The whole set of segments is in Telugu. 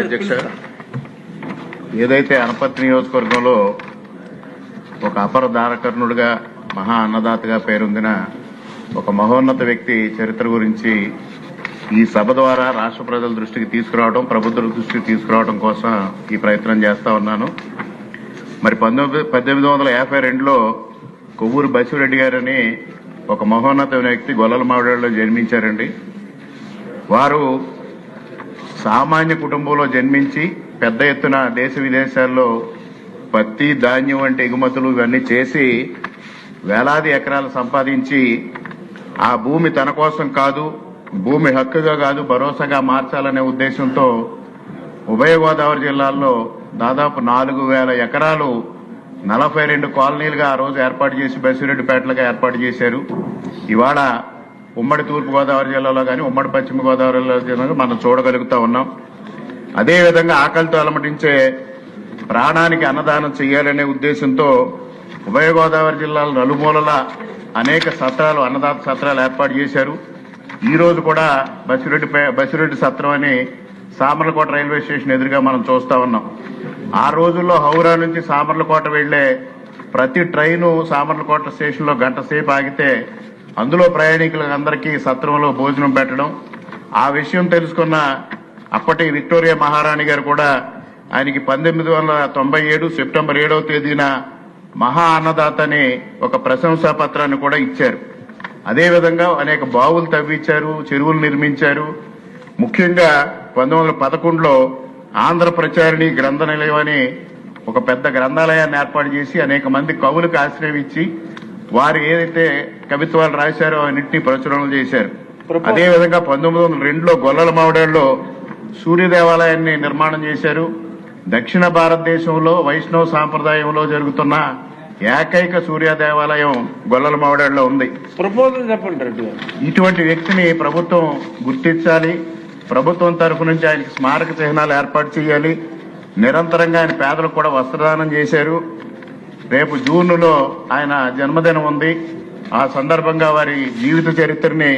అధ్యక్ష. ఏదైతే అనపర్తి నియోజకవర్గంలో ఒక అపర దానకర్ణుడిగా మహా అన్నదాతగా పేరొందిన ఒక మహోన్నత వ్యక్తి చరిత్ర గురించి ఈ సభ ద్వారా రాష్ట్ర ప్రజల దృష్టికి తీసుకురావడం, ప్రభుత్వ దృష్టికి తీసుకురావడం కోసం ఈ ప్రయత్నం చేస్తా ఉన్నాను. మరి 1852లో కొవ్వూరు బసిరెడ్డి గారని ఒక మహోన్నత వ్యక్తి గొల్లల మావిడాడలో జన్మించారండి. వారు సామాన్య కుటుంబంలో జన్మించి పెద్ద ఎత్తున దేశ విదేశాల్లో పత్తి, ధాన్యం వంటి ఎగుమతులు ఇవన్నీ చేసి వేలాది ఎకరాలు సంపాదించి ఆ భూమి తన కోసం కాదు, భూమి హక్కుగా కాదు, భరోసాగా మార్చాలనే ఉద్దేశంతో ఉభయ గోదావరి జిల్లాల్లో దాదాపు 4,000 ఎకరాలు 42 కాలనీలుగా ఆ రోజు ఏర్పాటు చేసి బసిరెడ్డిపేటలుగా ఏర్పాటు చేశారు. ఇవాళ ఉమ్మడి తూర్పు గోదావరి జిల్లాలో కానీ ఉమ్మడి పశ్చిమ గోదావరి జిల్లాలో మనం చూడగలుగుతా ఉన్నాం. అదేవిధంగా ఆకలితో అలమటించే ప్రాణానికి అన్నదానం చేయాలనే ఉద్దేశంతో ఉభయ గోదావరి జిల్లాల నలుమూలల అనేక సత్రాలు, అన్నదాత సత్రాలు ఏర్పాటు చేశారు. ఈ రోజు కూడా బసిరెడ్డి సత్రం అని సామర్లకోట రైల్వే స్టేషన్ ఎదురుగా మనం చూస్తా ఉన్నాం. ఆ రోజుల్లో హౌరా నుంచి సామర్లకోట వెళ్లే ప్రతి ట్రైను సామర్లకోట స్టేషన్ లో గంట సేపు ఆగితే అందులో ప్రయాణికులందరికీ సత్రంలో భోజనం పెట్టడం, ఆ విషయం తెలుసుకున్న అప్పటి విక్టోరియా మహారాణి గారు కూడా ఆయనకి 1897 సెప్టెంబర్ 7వ తేదీన మహా అన్నదాత అని ఒక ప్రశంసా పత్రాన్ని కూడా ఇచ్చారు. అదేవిధంగా అనేక బావులు తవ్వించారు, చెరువులు నిర్మించారు. ముఖ్యంగా 1911లో ఆంధ్ర ప్రచారిణి గ్రంథ నిలయం అని ఒక పెద్ద గ్రంథాలయాన్ని ఏర్పాటు చేసి అనేక మంది కవులకు ఆశ్రయం ఇచ్చి వారు ఏదైతే కవిత్వాలు రాశారో అన్నింటినీ ప్రచురణలు చేశారు. అదేవిధంగా 1902లో గొల్లల మావిడాడలో సూర్య దేవాలయాన్ని నిర్మాణం చేశారు. దక్షిణ భారతదేశంలో వైష్ణవ సాంప్రదాయంలో జరుగుతున్న ఏకైక సూర్య దేవాలయం గొల్లల మావిడాడలో ఉంది. ప్రపోజల్ చెప్పండి. ఇటువంటి వ్యక్తిని ప్రభుత్వం గుర్తించాలి. ప్రభుత్వం తరఫు నుంచి ఆయనకి స్మారక చిహ్నాలు ఏర్పాటు చేయాలి. నిరంతరంగా ఆయన పేదలకు కూడా వస్త్రదానం చేశారు. రేపు జూన్లో ఆయన జన్మదినం ఉంది. ఆ సందర్భంగా వారి జీవిత చరిత్రని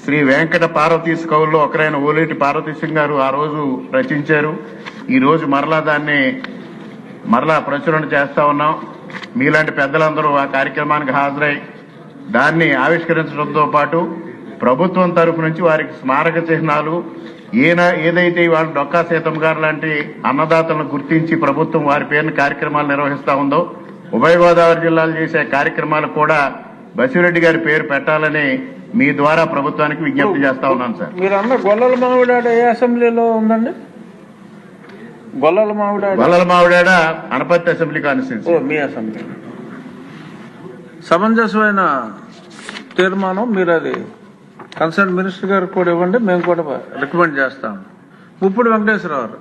శ్రీ వెంకట పార్వతీశ కవుల్లో ఒకరైన ఓలేటి పార్వతీశం గారు ఆ రోజు రచించారు. ఈ రోజు మరలా ప్రచురణ చేస్తా ఉన్నాం. మీలాంటి పెద్దలందరూ ఆ కార్యక్రమానికి హాజరై దాన్ని ఆవిష్కరించడంతో పాటు ప్రభుత్వం తరఫు నుంచి వారికి స్మారక చిహ్నాలు ఏదైతే ఇవాళ డొక్కా సీతమ్మ గారు లాంటి అన్నదాతలను గుర్తించి ప్రభుత్వం వారి పేరున కార్యక్రమాలు నిర్వహిస్తా ఉందో, ఉభయ గోదావరి జిల్లాలు చేసే కార్యక్రమాలు కూడా బసిరెడ్డి గారి పేరు పెట్టాలని మీ ద్వారా ప్రభుత్వానికి విజ్ఞప్తి చేస్తా ఉన్నాను సార్. మీరు అన్న గొల్లల మావిడాడ ఏ అసెంబ్లీలో ఉందండి? గొల్లల మావిడాడ అనపర్తి అసెంబ్లీ కాన్స్టిట్యూన్సీ. మీ అసెంబ్లీ సమంజసమైన తీర్మానం. మీరు అది కన్సర్న్ మినిస్టర్ గారికి కూడా ఇవ్వండి, మేము కూడా రికమెండ్ చేస్తాం. ముప్పుడు వెంకటేశ్వరరావు.